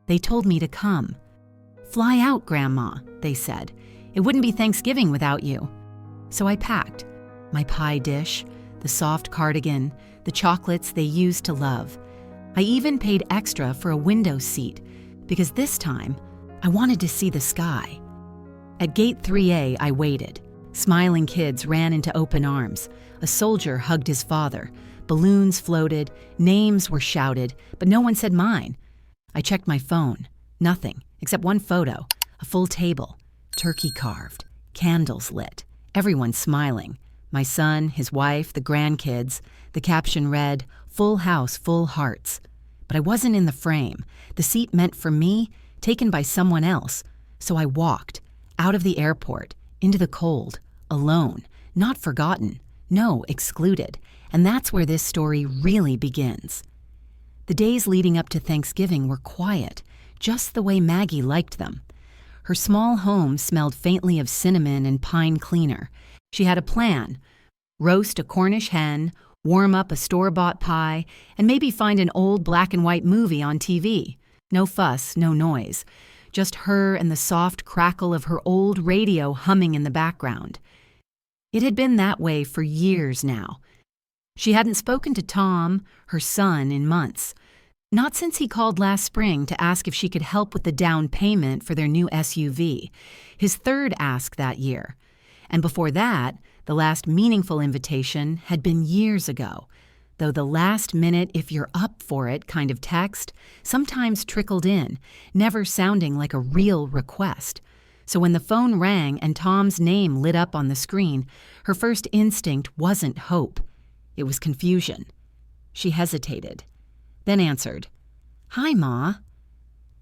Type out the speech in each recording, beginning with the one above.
They told me to come. "Fly out, Grandma," they said. "It wouldn't be Thanksgiving without you." So I packed my pie dish, the soft cardigan, the chocolates they used to love. I even paid extra for a window seat because this time I wanted to see the sky. At gate 3A, I waited. Smiling kids ran into open arms. A soldier hugged his father. Balloons floated. Names were shouted, but no one said mine. I checked my phone. Nothing, except one photo. A full table. Turkey carved. Candles lit. Everyone smiling. My son, his wife, the grandkids. The caption read, "Full house, full hearts." But I wasn't in the frame. The seat meant for me, taken by someone else. So I walked, out of the airport, into the cold, alone, not forgotten, no, excluded. And that's where this story really begins. The days leading up to Thanksgiving were quiet, just the way Maggie liked them. Her small home smelled faintly of cinnamon and pine cleaner. She had a plan: roast a Cornish hen, warm up a store-bought pie, and maybe find an old black and white movie on TV. No fuss, no noise. Just her and the soft crackle of her old radio humming in the background. It had been that way for years now. She hadn't spoken to Tom, her son, in months. Not since he called last spring to ask if she could help with the down payment for their new SUV, his third ask that year. And before that, the last meaningful invitation had been years ago, though the last minute if you're up for it kind of text sometimes trickled in, never sounding like a real request. So when the phone rang and Tom's name lit up on the screen, her first instinct wasn't hope. It was confusion. She hesitated, then answered, "Hi, Ma."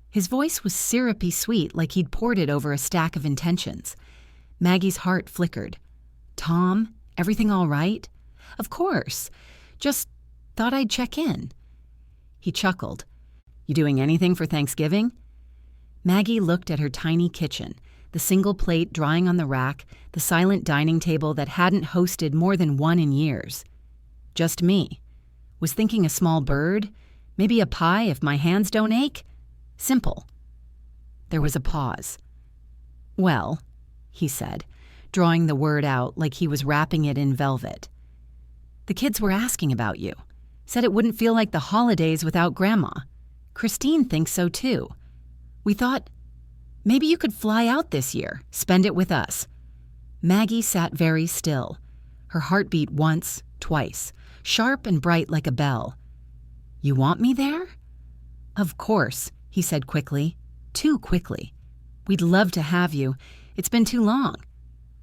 His voice was syrupy sweet, like he'd poured it over a stack of intentions. Maggie's heart flickered. "Tom, everything all right?" "Of course. Just thought I'd check in." He chuckled. "You doing anything for Thanksgiving?" Maggie looked at her tiny kitchen, the single plate drying on the rack, the silent dining table that hadn't hosted more than one in years. "Just me. Was thinking a small bird, maybe a pie if my hands don't ache. Simple." There was a pause. "Well," he said, drawing the word out like he was wrapping it in velvet. "The kids were asking about you. Said it wouldn't feel like the holidays without Grandma. Christine thinks so too. We thought, maybe you could fly out this year, spend it with us." Maggie sat very still. Her heart beat once, twice, sharp and bright like a bell. "You want me there?" "Of course," he said quickly. Too quickly. "We'd love to have you. It's been too long."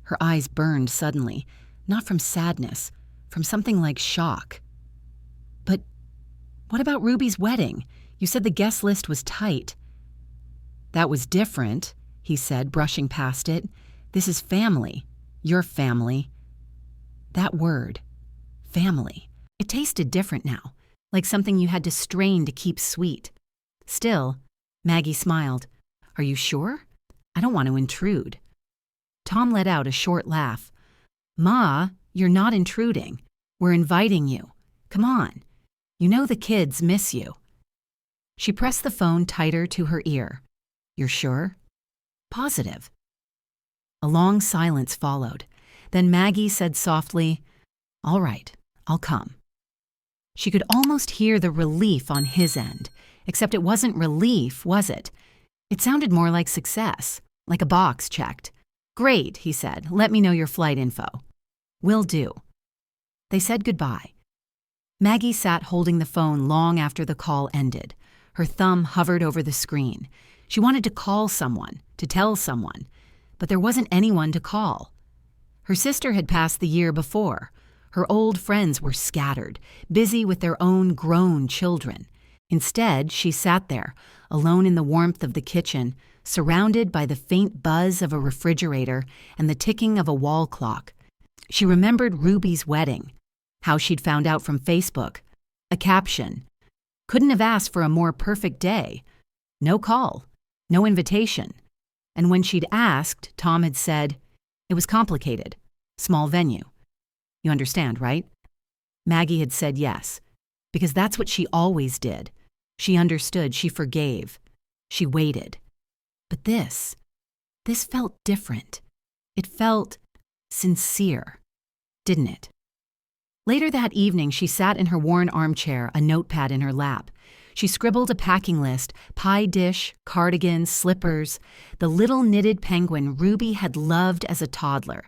Her eyes burned suddenly, not from sadness, from something like shock. "But what about Ruby's wedding? You said the guest list was tight." "That was different," he said, brushing past it. "This is family. Your family." That word, family, it tasted different now, like something you had to strain to keep sweet. Still, Maggie smiled. "Are you sure? I don't want to intrude." Tom let out a short laugh. "Ma, you're not intruding. We're inviting you. Come on. You know the kids miss you." She pressed the phone tighter to her ear. "You're sure?" "Positive." A long silence followed. Then Maggie said softly, "All right, I'll come." She could almost hear the relief on his end, except it wasn't relief, was it? It sounded more like success, like a box checked. "Great," he said. "Let me know your flight info." "Will do." They said goodbye. Maggie sat holding the phone long after the call ended. Her thumb hovered over the screen. She wanted to call someone, to tell someone, but there wasn't anyone to call. Her sister had passed the year before. Her old friends were scattered, busy with their own grown children. Instead, she sat there, alone in the warmth of the kitchen, surrounded by the faint buzz of a refrigerator and the ticking of a wall clock. She remembered Ruby's wedding, how she'd found out from Facebook, a caption. Couldn't have asked for a more perfect day. No call, no invitation. And when she'd asked, Tom had said, it was complicated, small venue. You understand, right? Maggie had said yes, because that's what she always did. She understood, she forgave. She waited. But this felt different. It felt sincere, didn't it? Later that evening, she sat in her worn armchair, a notepad in her lap. She scribbled a packing list: pie dish, cardigans, slippers, the little knitted penguin Ruby had loved as a toddler.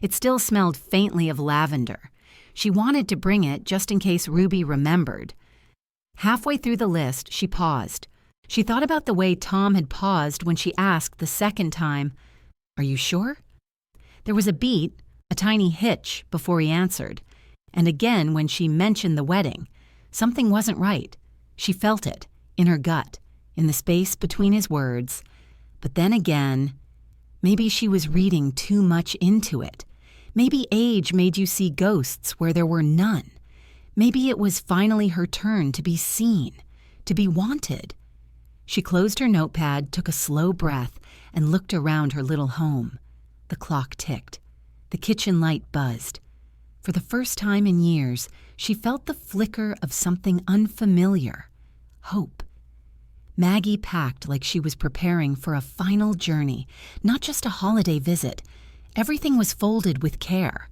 It still smelled faintly of lavender. She wanted to bring it just in case Ruby remembered. Halfway through the list, she paused. She thought about the way Tom had paused when she asked the second time, "Are you sure?" There was a beat, a tiny hitch, before he answered. And again when she mentioned the wedding. Something wasn't right. She felt it, in her gut, in the space between his words. But then again, maybe she was reading too much into it. Maybe age made you see ghosts where there were none. Maybe it was finally her turn to be seen, to be wanted. She closed her notepad, took a slow breath, and looked around her little home. The clock ticked. The kitchen light buzzed. For the first time in years, she felt the flicker of something unfamiliar: hope. Maggie packed like she was preparing for a final journey, not just a holiday visit. Everything was folded with care.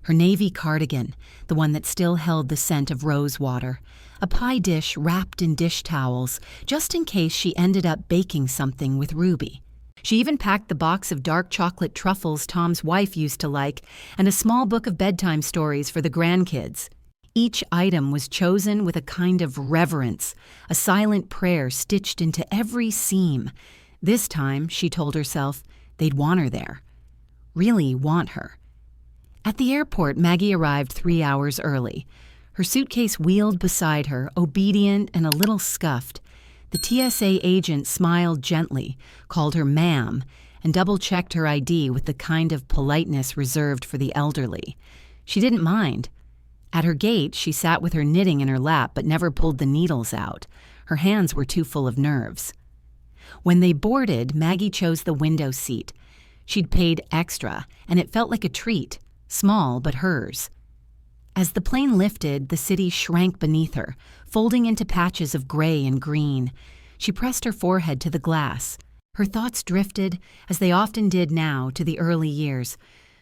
Her navy cardigan, the one that still held the scent of rose water, a pie dish wrapped in dish towels, just in case she ended up baking something with Ruby. She even packed the box of dark chocolate truffles Tom's wife used to like, and a small book of bedtime stories for the grandkids. Each item was chosen with a kind of reverence, a silent prayer stitched into every seam. This time, she told herself, they'd want her there. Really want her. At the airport, Maggie arrived 3 hours early. Her suitcase wheeled beside her, obedient and a little scuffed. The TSA agent smiled gently, called her ma'am, and double-checked her ID with the kind of politeness reserved for the elderly. She didn't mind. At her gate, she sat with her knitting in her lap but never pulled the needles out. Her hands were too full of nerves. When they boarded, Maggie chose the window seat. She'd paid extra, and it felt like a treat, small but hers. As the plane lifted, the city shrank beneath her, folding into patches of gray and green. She pressed her forehead to the glass. Her thoughts drifted, as they often did now, to the early years.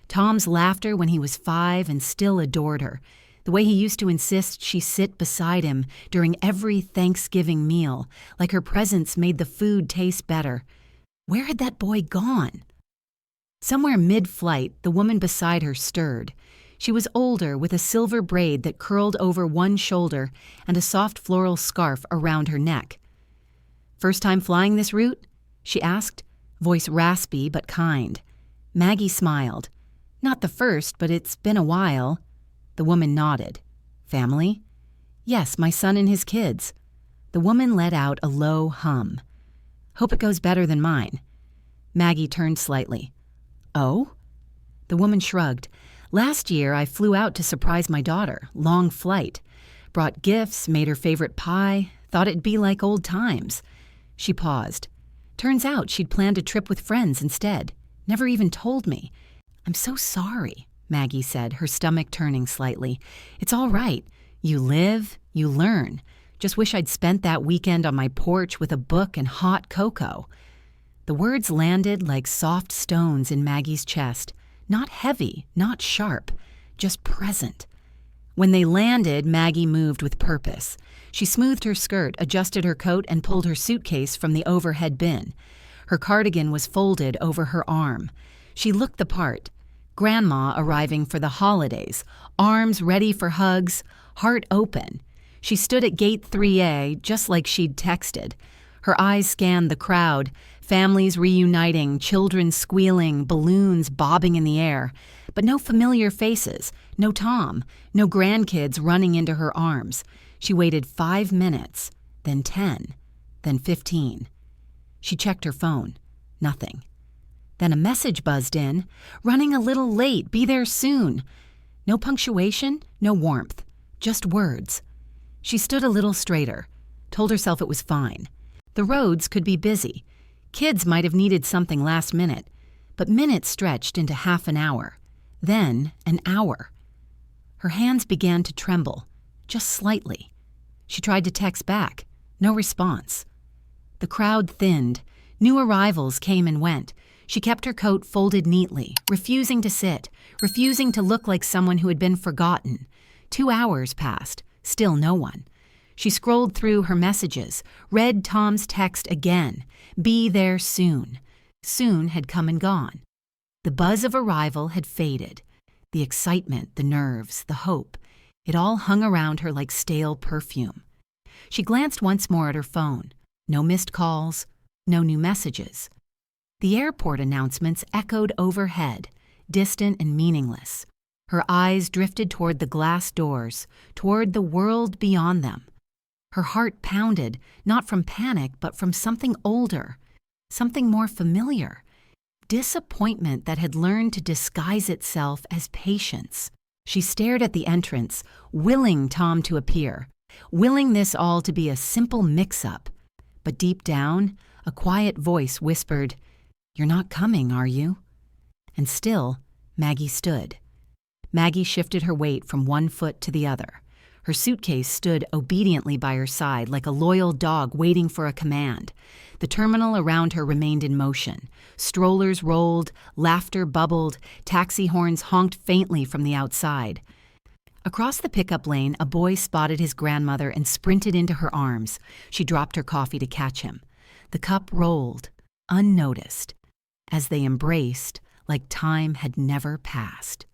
Tom's laughter when he was 5 and still adored her. The way he used to insist she sit beside him during every Thanksgiving meal, like her presence made the food taste better. Where had that boy gone? Somewhere mid-flight, the woman beside her stirred. She was older, with a silver braid that curled over one shoulder and a soft floral scarf around her neck. "First time flying this route?" she asked, voice raspy but kind. Maggie smiled. "Not the first, but it's been a while." The woman nodded. "Family?" "Yes, my son and his kids." The woman let out a low hum. "Hope it goes better than mine." Maggie turned slightly. "Oh?" The woman shrugged. "Last year, I flew out to surprise my daughter. Long flight. Brought gifts, made her favorite pie, thought it'd be like old times." She paused. "Turns out she'd planned a trip with friends instead. Never even told me." "I'm so sorry," Maggie said, her stomach turning slightly. "It's all right. You live, you learn. Just wish I'd spent that weekend on my porch with a book and hot cocoa." The words landed like soft stones in Maggie's chest. Not heavy, not sharp, just present. When they landed, Maggie moved with purpose. She smoothed her skirt, adjusted her coat, and pulled her suitcase from the overhead bin. Her cardigan was folded over her arm. She looked the part. Grandma arriving for the holidays, arms ready for hugs, heart open. She stood at gate 3A, just like she'd texted. Her eyes scanned the crowd, families reuniting, children squealing, balloons bobbing in the air. But no familiar faces, no Tom, no grandkids running into her arms. She waited 5 minutes, then 10, then 15. She checked her phone. Nothing. Then a message buzzed in. "Running a little late, be there soon." No punctuation, no warmth, just words. She stood a little straighter, told herself it was fine. The roads could be busy. Kids might have needed something last minute, but minutes stretched into half an hour, then an hour. Her hands began to tremble, just slightly. She tried to text back. No response. The crowd thinned. New arrivals came and went. She kept her coat folded neatly, refusing to sit, refusing to look like someone who had been forgotten. 2 hours passed, still no one. She scrolled through her messages, read Tom's text again. Be there soon. Soon had come and gone. The buzz of arrival had faded. The excitement, the nerves, the hope. It all hung around her like stale perfume. She glanced once more at her phone. No missed calls, no new messages. The airport announcements echoed overhead, distant and meaningless. Her eyes drifted toward the glass doors, toward the world beyond them. Her heart pounded, not from panic, but from something older, something more familiar. Disappointment that had learned to disguise itself as patience. She stared at the entrance, willing Tom to appear, willing this all to be a simple mix-up. But deep down, a quiet voice whispered, "You're not coming, are you?" And still, Maggie stood. Maggie shifted her weight from one foot to the other. Her suitcase stood obediently by her side like a loyal dog waiting for a command. The terminal around her remained in motion. Strollers rolled, laughter bubbled, taxi horns honked faintly from the outside. Across the pickup lane, a boy spotted his grandmother and sprinted into her arms. She dropped her coffee to catch him. The cup rolled, unnoticed, as they embraced like time had never passed.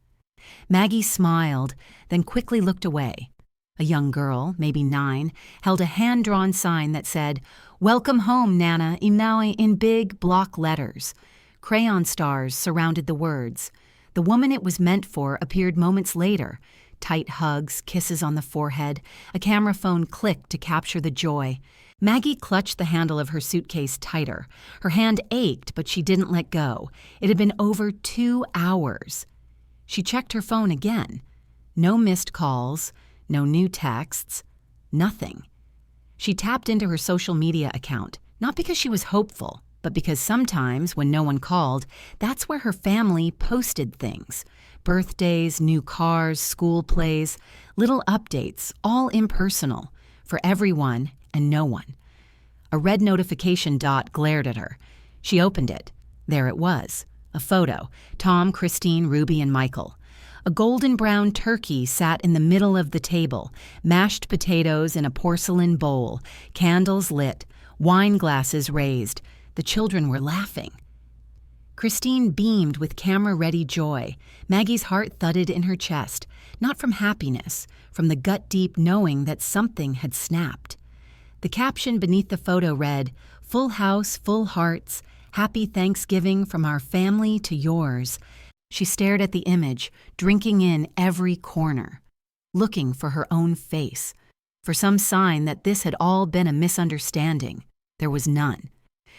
Maggie smiled, then quickly looked away. A young girl, maybe 9, held a hand-drawn sign that said, "Welcome home, Nana," in big block letters. Crayon stars surrounded the words. The woman it was meant for appeared moments later. Tight hugs, kisses on the forehead. A camera phone clicked to capture the joy. Maggie clutched the handle of her suitcase tighter. Her hand ached, but she didn't let go. It had been over 2 hours. She checked her phone again. No missed calls, no new texts, nothing. She tapped into her social media account, not because she was hopeful, but because sometimes, when no one called, that's where her family posted things. Birthdays, new cars, school plays, little updates, all impersonal, for everyone and no one. A red notification dot glared at her. She opened it. There it was. A photo. Tom, Christine, Ruby, and Michael. A golden brown turkey sat in the middle of the table, mashed potatoes in a porcelain bowl, candles lit, wine glasses raised. The children were laughing. Christine beamed with camera-ready joy. Maggie's heart thudded in her chest, not from happiness, from the gut-deep knowing that something had snapped. The caption beneath the photo read, "Full house, full hearts, happy Thanksgiving from our family to yours." She stared at the image, drinking in every corner, looking for her own face, for some sign that this had all been a misunderstanding. There was none.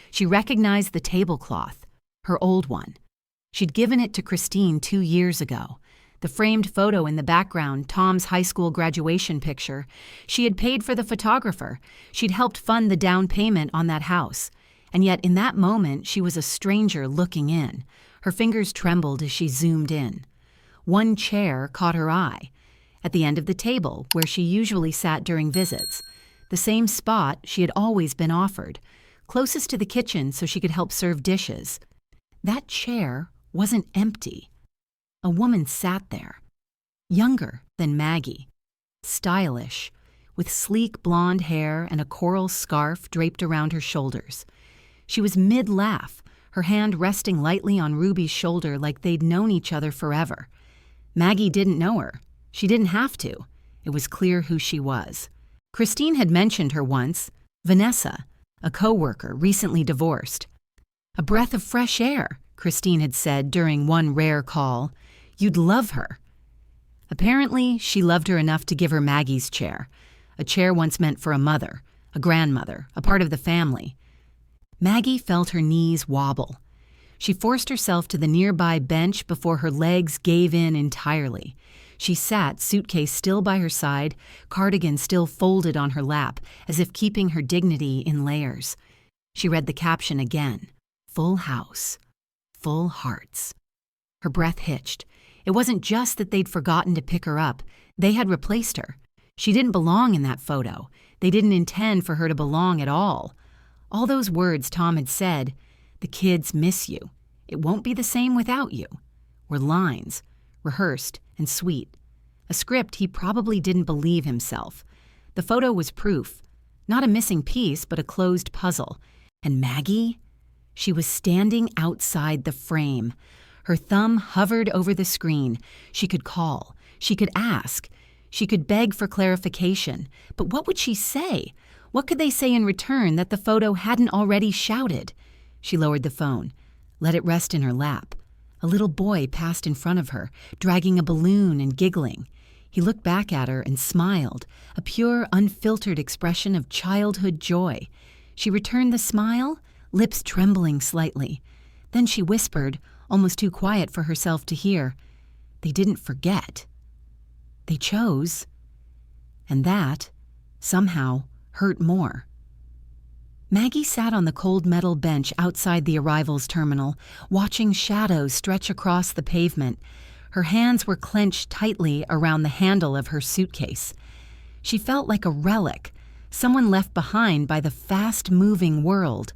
She recognized the tablecloth, her old one. She'd given it to Christine 2 years ago. The framed photo in the background, Tom's high school graduation picture. She had paid for the photographer. She'd helped fund the down payment on that house. And yet in that moment, she was a stranger looking in. Her fingers trembled as she zoomed in. One chair caught her eye. At the end of the table, where she usually sat during visits. The same spot she had always been offered. Closest to the kitchen so she could help serve dishes. That chair wasn't empty. A woman sat there. Younger than Maggie. Stylish, with sleek blonde hair and a coral scarf draped around her shoulders. She was mid-laugh, her hand resting lightly on Ruby's shoulder like they'd known each other forever. Maggie didn't know her. She didn't have to. It was clear who she was. Christine had mentioned her once, Vanessa, a co-worker recently divorced. "A breath of fresh air," Christine had said during one rare call. "You'd love her." Apparently, she loved her enough to give her Maggie's chair, a chair once meant for a mother, a grandmother, a part of the family. Maggie felt her knees wobble. She forced herself to the nearby bench before her legs gave in entirely. She sat, suitcase still by her side, cardigan still folded on her lap, as if keeping her dignity in layers. She read the caption again. Full house. Full hearts. Her breath hitched. It wasn't just that they'd forgotten to pick her up. They had replaced her. She didn't belong in that photo. They didn't intend for her to belong at all. All those words Tom had said, "The kids miss you. It won't be the same without you," were lines, rehearsed and sweet. A script he probably didn't believe himself. The photo was proof. Not a missing piece, but a closed puzzle. And Maggie? She was standing outside the frame. Her thumb hovered over the screen. She could call. She could ask. She could beg for clarification. But what would she say? What could they say in return that the photo hadn't already shouted? She lowered the phone, let it rest in her lap. A little boy passed in front of her, dragging a balloon and giggling. He looked back at her and smiled, a pure, unfiltered expression of childhood joy. She returned the smile, lips trembling slightly. Then she whispered, almost too quiet for herself to hear, "They didn't forget. They chose." And that, somehow, hurt more. Maggie sat on the cold metal bench outside the arrivals terminal, watching shadows stretch across the pavement. Her hands were clenched tightly around the handle of her suitcase. She felt like a relic, someone left behind by the fast-moving world.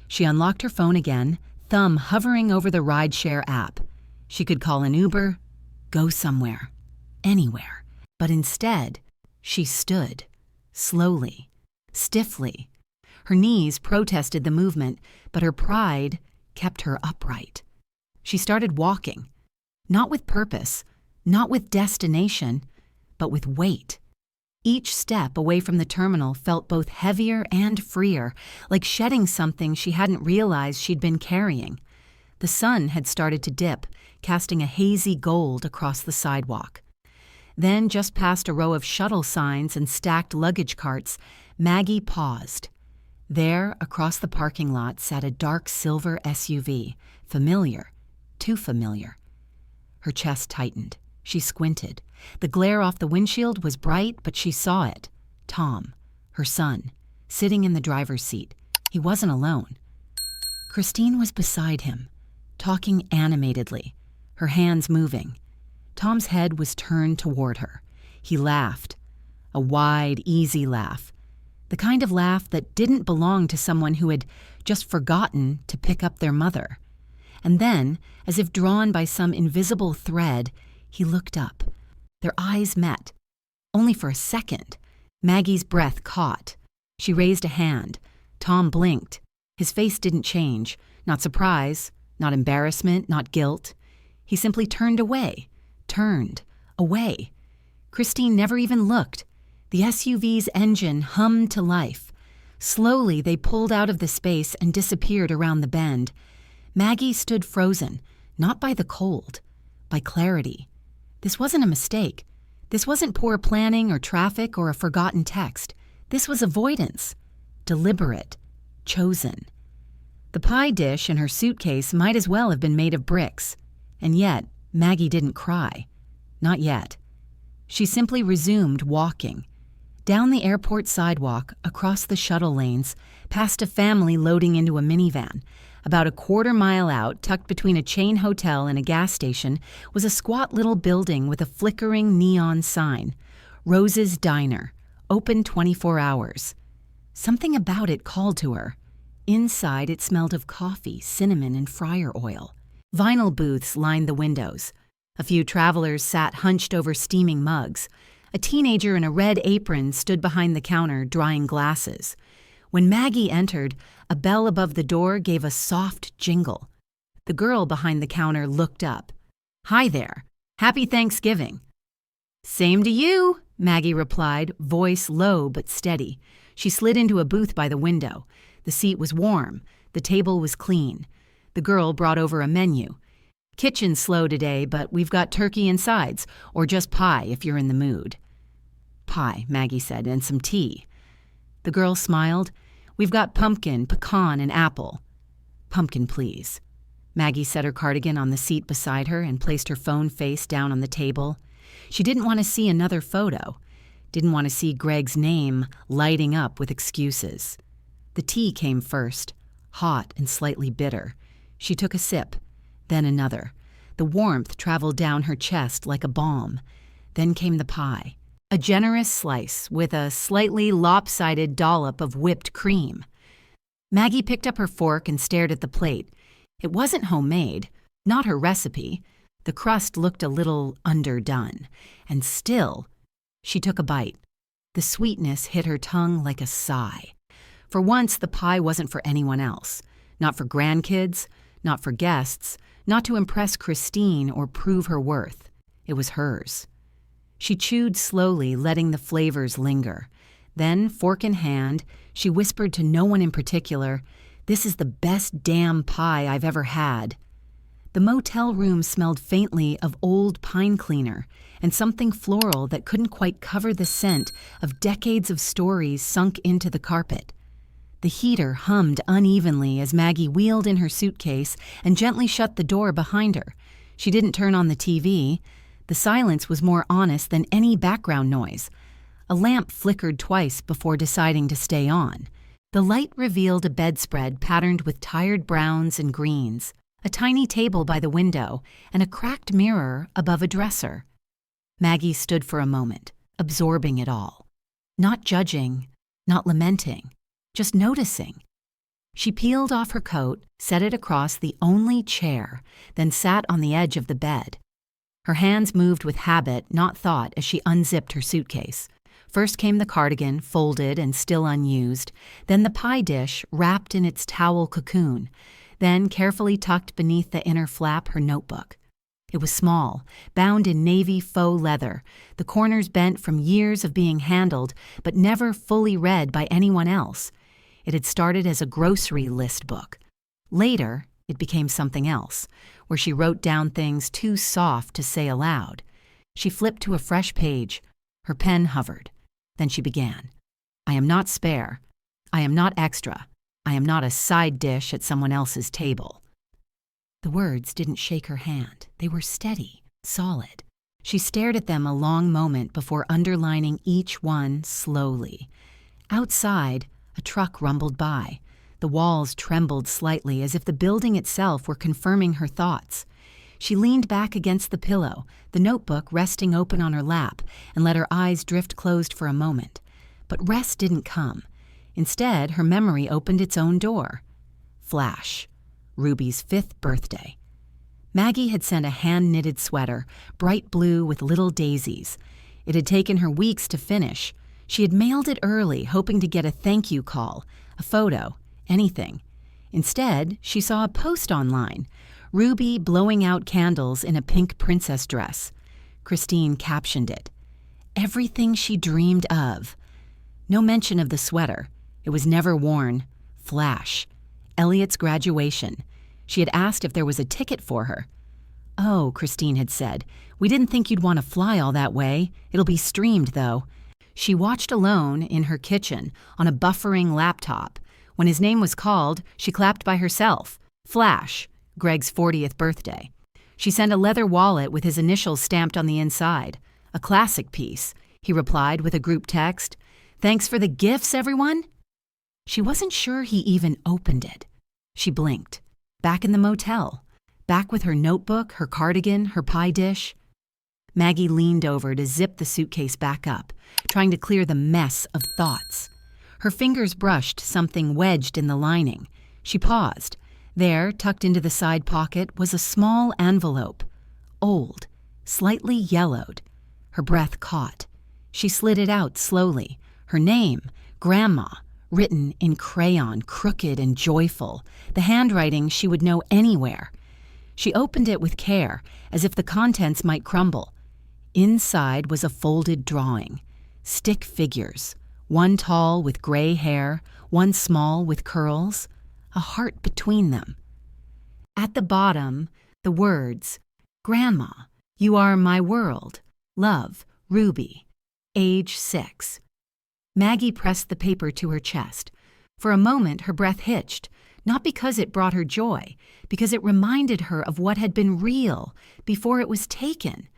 She unlocked her phone again, thumb hovering over the rideshare app. She could call an Uber, go somewhere, anywhere. But instead, she stood, slowly, stiffly. Her knees protested the movement, but her pride kept her upright. She started walking, not with purpose, not with destination, but with weight. Each step away from the terminal felt both heavier and freer, like shedding something she hadn't realized she'd been carrying. The sun had started to dip, casting a hazy gold across the sidewalk. Then, just past a row of shuttle signs and stacked luggage carts, Maggie paused. There, across the parking lot, sat a dark silver SUV, familiar, too familiar. Her chest tightened. She squinted. The glare off the windshield was bright, but she saw it. Tom, her son, sitting in the driver's seat. He wasn't alone. Christine was beside him, talking animatedly, her hands moving. Tom's head was turned toward her. He laughed. A wide, easy laugh. The kind of laugh that didn't belong to someone who had just forgotten to pick up their mother. And then, as if drawn by some invisible thread, he looked up. Their eyes met. Only for a second. Maggie's breath caught. She raised a hand. Tom blinked. His face didn't change. Not surprise, not embarrassment, not guilt. He simply turned away. Turned. Away. Christine never even looked. The SUV's engine hummed to life. Slowly, they pulled out of the space and disappeared around the bend. Maggie stood frozen, not by the cold, by clarity. This wasn't a mistake. This wasn't poor planning or traffic or a forgotten text. This was avoidance. Deliberate. Chosen. The pie dish in her suitcase might as well have been made of bricks. And yet, Maggie didn't cry. Not yet. She simply resumed walking. Down the airport sidewalk, across the shuttle lanes, past a family loading into a minivan. About a quarter-mile out, tucked between a chain hotel and a gas station, was a squat little building with a flickering neon sign. Rose's Diner, open 24 hours. Something about it called to her. Inside, it smelled of coffee, cinnamon, and fryer oil. Vinyl booths lined the windows. A few travelers sat hunched over steaming mugs. A teenager in a red apron stood behind the counter, drying glasses. When Maggie entered, a bell above the door gave a soft jingle. The girl behind the counter looked up. "Hi there. Happy Thanksgiving." "Same to you," Maggie replied, voice low but steady. She slid into a booth by the window. The seat was warm. The table was clean. The girl brought over a menu. "Kitchen's slow today, but we've got turkey and sides, or just pie if you're in the mood." "Pie," Maggie said, "and some tea." The girl smiled. "We've got pumpkin, pecan, and apple." "Pumpkin, please." Maggie set her cardigan on the seat beside her and placed her phone face down on the table. She didn't want to see another photo. Didn't want to see Greg's name lighting up with excuses. The tea came first, hot and slightly bitter. She took a sip, then another. The warmth traveled down her chest like a balm. Then came the pie. A generous slice with a slightly lopsided dollop of whipped cream. Maggie picked up her fork and stared at the plate. It wasn't homemade, not her recipe. The crust looked a little underdone, and still, she took a bite. The sweetness hit her tongue like a sigh. For once, the pie wasn't for anyone else. Not for grandkids, not for guests, not to impress Christine or prove her worth. It was hers. She chewed slowly, letting the flavors linger. Then, fork in hand, she whispered to no one in particular, "This is the best damn pie I've ever had." The motel room smelled faintly of old pine cleaner and something floral that couldn't quite cover the scent of decades of stories sunk into the carpet. The heater hummed unevenly as Maggie wheeled in her suitcase and gently shut the door behind her. She didn't turn on the TV. The silence was more honest than any background noise. A lamp flickered twice before deciding to stay on. The light revealed a bedspread patterned with tired browns and greens, a tiny table by the window, and a cracked mirror above a dresser. Maggie stood for a moment, absorbing it all. Not judging, not lamenting, just noticing. She peeled off her coat, set it across the only chair, then sat on the edge of the bed. Her hands moved with habit, not thought, as she unzipped her suitcase. First came the cardigan, folded and still unused, then the pie dish, wrapped in its towel cocoon, then carefully tucked beneath the inner flap her notebook. It was small, bound in navy faux leather, the corners bent from years of being handled, but never fully read by anyone else. It had started as a grocery list book. Later, it became something else, where she wrote down things too soft to say aloud. She flipped to a fresh page. Her pen hovered. Then she began. "I am not spare. I am not extra. I am not a side dish at someone else's table." The words didn't shake her hand. They were steady, solid. She stared at them a long moment before underlining each one slowly. Outside, a truck rumbled by. The walls trembled slightly as if the building itself were confirming her thoughts. She leaned back against the pillow, the notebook resting open on her lap, and let her eyes drift closed for a moment. But rest didn't come. Instead, her memory opened its own door. Flash. Ruby's 5th birthday. Maggie had sent a hand-knitted sweater, bright blue with little daisies. It had taken her weeks to finish. She had mailed it early, hoping to get a thank you call, a photo, anything. Instead, she saw a post online. Ruby blowing out candles in a pink princess dress. Christine captioned it. Everything she dreamed of. No mention of the sweater. It was never worn. Flash. Elliot's graduation. She had asked if there was a ticket for her. "Oh," Christine had said, "we didn't think you'd want to fly all that way. It'll be streamed, though." She watched alone in her kitchen on a buffering laptop. When his name was called, she clapped by herself. Flash. Greg's 40th birthday. She sent a leather wallet with his initials stamped on the inside. "A classic piece," he replied with a group text. "Thanks for the gifts, everyone?" She wasn't sure he even opened it. She blinked. Back in the motel. Back with her notebook, her cardigan, her pie dish. Maggie leaned over to zip the suitcase back up, trying to clear the mess of thoughts. Her fingers brushed something wedged in the lining. She paused. There, tucked into the side pocket, was a small envelope. Old, slightly yellowed. Her breath caught. She slid it out slowly. Her name, Grandma, written in crayon, crooked and joyful, the handwriting she would know anywhere. She opened it with care, as if the contents might crumble. Inside was a folded drawing. Stick figures, one tall with gray hair, one small with curls, a heart between them. At the bottom, the words, "Grandma, you are my world. Love, Ruby. Age 6. Maggie pressed the paper to her chest. For a moment, her breath hitched, not because it brought her joy, because it reminded her of what had been real before it was taken.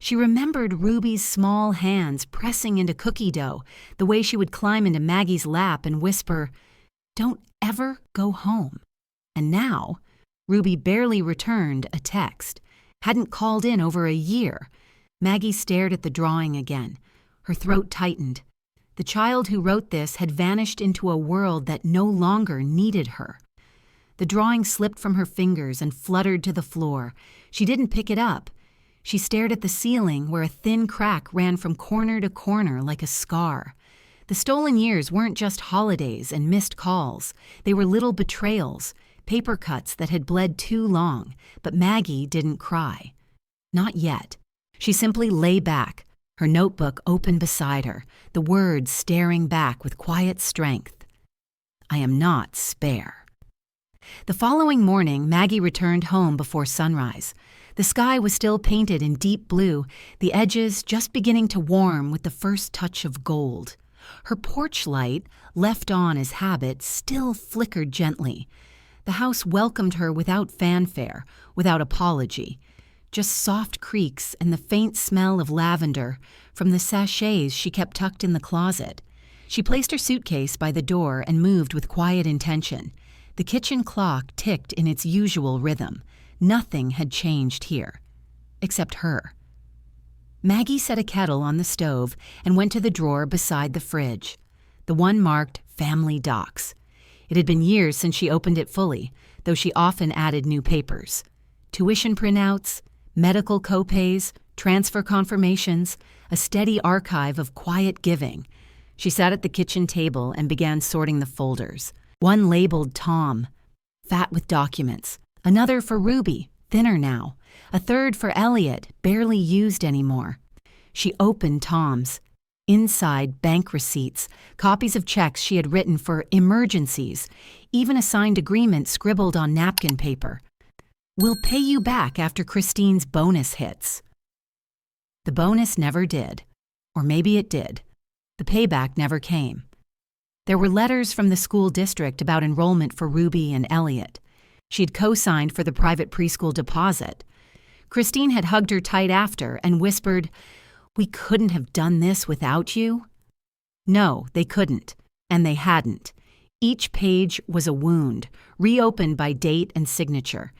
She remembered Ruby's small hands pressing into cookie dough, the way she would climb into Maggie's lap and whisper, "Don't ever go home." And now, Ruby barely returned a text, hadn't called in over a year. Maggie stared at the drawing again. Her throat tightened. The child who wrote this had vanished into a world that no longer needed her. The drawing slipped from her fingers and fluttered to the floor. She didn't pick it up. She stared at the ceiling where a thin crack ran from corner to corner like a scar. The stolen years weren't just holidays and missed calls. They were little betrayals, paper cuts that had bled too long, but Maggie didn't cry. Not yet. She simply lay back, her notebook open beside her, the words staring back with quiet strength. I am not spare. The following morning, Maggie returned home before sunrise. The sky was still painted in deep blue, the edges just beginning to warm with the first touch of gold. Her porch light, left on as habit, still flickered gently. The house welcomed her without fanfare, without apology. Just soft creaks and the faint smell of lavender from the sachets she kept tucked in the closet. She placed her suitcase by the door and moved with quiet intention. The kitchen clock ticked in its usual rhythm. Nothing had changed here, except her. Maggie set a kettle on the stove and went to the drawer beside the fridge, the one marked Family Docs. It had been years since she opened it fully, though she often added new papers. Tuition printouts, medical copays, transfer confirmations, a steady archive of quiet giving. She sat at the kitchen table and began sorting the folders. One labeled Tom, fat with documents. Another for Ruby, thinner now. A third for Elliot, barely used anymore. She opened Tom's. Inside, bank receipts, copies of checks she had written for emergencies, even a signed agreement scribbled on napkin paper. We'll pay you back after Christine's bonus hits. The bonus never did. Or maybe it did. The payback never came. There were letters from the school district about enrollment for Ruby and Elliot. She had co-signed for the private preschool deposit. Christine had hugged her tight after and whispered, "We couldn't have done this without you." No, they couldn't, and they hadn't. Each page was a wound, reopened by date and signature.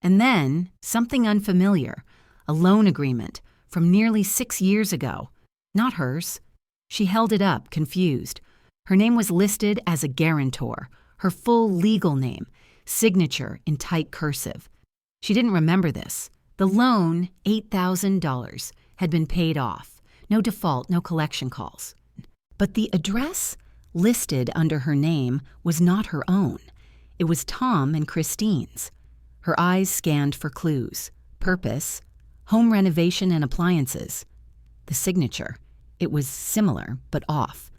And then, something unfamiliar, a loan agreement from nearly 6 years ago. Not hers. She held it up, confused. Her name was listed as a guarantor, her full legal name, signature in tight cursive. She didn't remember this. The loan, $8,000, had been paid off. No default, no collection calls. But the address listed under her name was not her own. It was Tom and Christine's. Her eyes scanned for clues. Purpose, home renovation and appliances. The signature. It was similar, but off.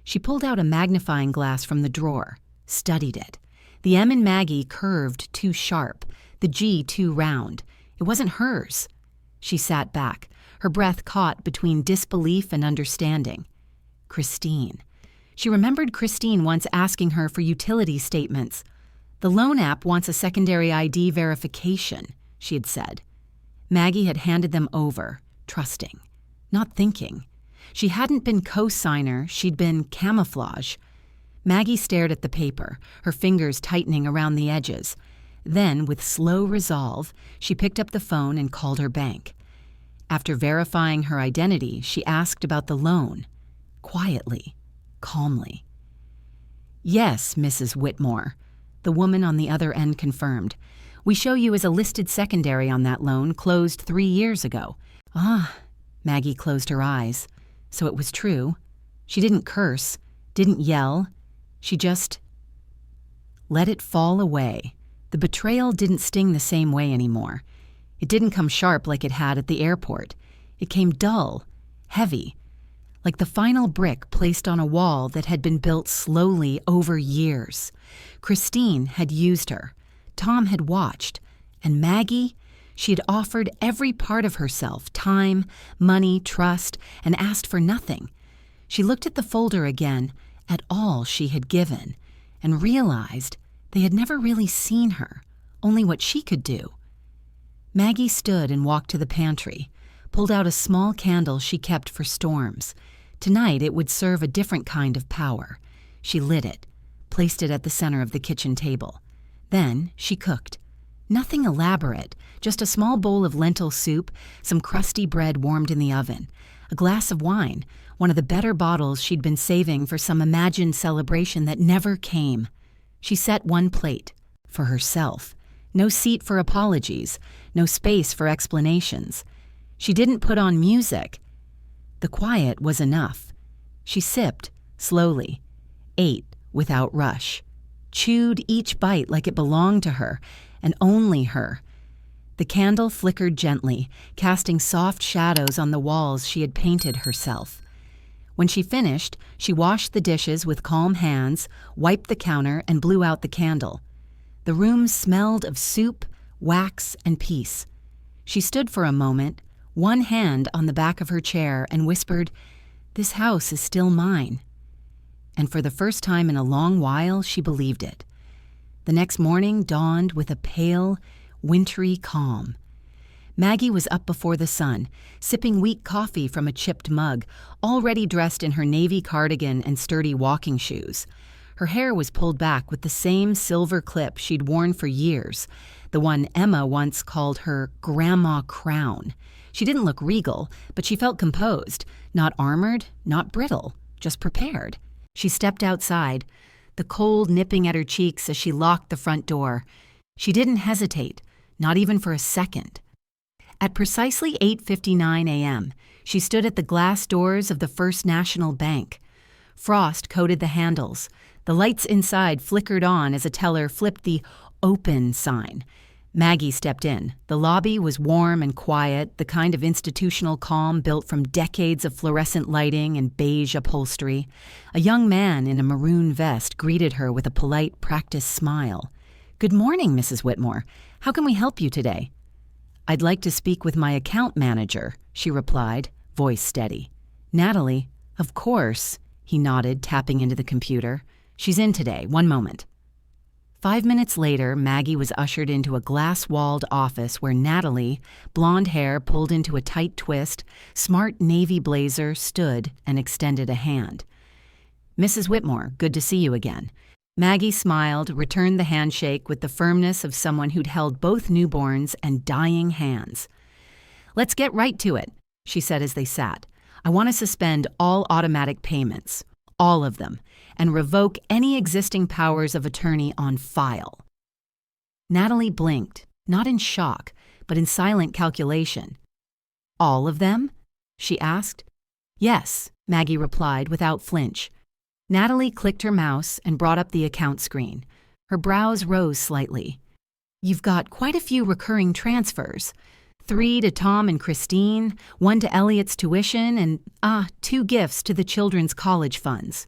She pulled out a magnifying glass from the drawer, studied it. The M in Maggie curved too sharp, the G too round. It wasn't hers. She sat back, her breath caught between disbelief and understanding. Christine. She remembered Christine once asking her for utility statements. The loan app wants a secondary ID verification, she had said. Maggie had handed them over, trusting, not thinking. She hadn't been co-signer, she'd been camouflage. Maggie stared at the paper, her fingers tightening around the edges. Then, with slow resolve, she picked up the phone and called her bank. After verifying her identity, she asked about the loan. Quietly, calmly. "Yes, Mrs. Whitmore," the woman on the other end confirmed. "We show you as a listed secondary on that loan, closed 3 years ago." Ah, Maggie closed her eyes. So it was true. She didn't curse, didn't yell. She just let it fall away. The betrayal didn't sting the same way anymore. It didn't come sharp like it had at the airport. It came dull, heavy, like the final brick placed on a wall that had been built slowly over years. Christine had used her. Tom had watched. And Maggie, she had offered every part of herself, time, money, trust, and asked for nothing. She looked at the folder again, at all she had given, and realized they had never really seen her, only what she could do. Maggie stood and walked to the pantry, pulled out a small candle she kept for storms. Tonight it would serve a different kind of power. She lit it, placed it at the center of the kitchen table. Then she cooked. Nothing elaborate, just a small bowl of lentil soup, some crusty bread warmed in the oven, a glass of wine, one of the better bottles she'd been saving for some imagined celebration that never came. She set one plate, for herself. No seat for apologies, no space for explanations. She didn't put on music. The quiet was enough. She sipped, slowly, ate without rush, chewed each bite like it belonged to her, and only her. The candle flickered gently, casting soft shadows on the walls she had painted herself. When she finished, she washed the dishes with calm hands, wiped the counter, and blew out the candle. The room smelled of soup, wax, and peace. She stood for a moment, one hand on the back of her chair, and whispered, "This house is still mine." And for the first time in a long while, she believed it. The next morning dawned with a pale, wintry calm. Maggie was up before the sun, sipping weak coffee from a chipped mug, already dressed in her navy cardigan and sturdy walking shoes. Her hair was pulled back with the same silver clip she'd worn for years, the one Emma once called her grandma crown. She didn't look regal, but she felt composed, not armored, not brittle, just prepared. She stepped outside, the cold nipping at her cheeks as she locked the front door. She didn't hesitate, not even for a second. At precisely 8:59 a.m., she stood at the glass doors of the First National Bank. Frost coated the handles. The lights inside flickered on as a teller flipped the "open" sign. Maggie stepped in. The lobby was warm and quiet, the kind of institutional calm built from decades of fluorescent lighting and beige upholstery. A young man in a maroon vest greeted her with a polite, practiced smile. "Good morning, Mrs. Whitmore. How can we help you today?" "I'd like to speak with my account manager," she replied, voice steady. "Natalie, of course," he nodded, tapping into the computer. "She's in today. One moment." 5 minutes later, Maggie was ushered into a glass-walled office where Natalie, blonde hair pulled into a tight twist, smart navy blazer, stood and extended a hand. "Mrs. Whitmore, good to see you again." Maggie smiled, returned the handshake with the firmness of someone who'd held both newborns and dying hands. "Let's get right to it," she said as they sat. "I want to suspend all automatic payments, all of them, and revoke any existing powers of attorney on file." Natalie blinked, not in shock, but in silent calculation. "All of them?" she asked. "Yes," Maggie replied without flinch. Natalie clicked her mouse and brought up the account screen. Her brows rose slightly. "You've got quite a few recurring transfers. 3 to Tom and Christine, 1 to Elliot's tuition, and 2 gifts to the children's college funds."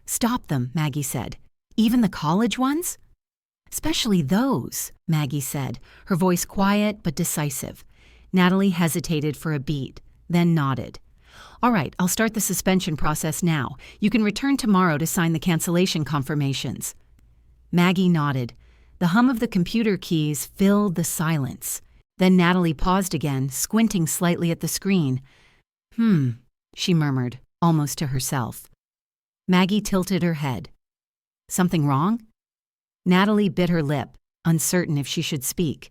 "Stop them," Maggie said. "Even the college ones?" "Especially those," Maggie said, her voice quiet but decisive. Natalie hesitated for a beat, then nodded. "All right, I'll start the suspension process now. You can return tomorrow to sign the cancellation confirmations." Maggie nodded. The hum of the computer keys filled the silence. Then Natalie paused again, squinting slightly at the screen. She murmured, almost to herself. Maggie tilted her head. "Something wrong?" Natalie bit her lip, uncertain if she should speak.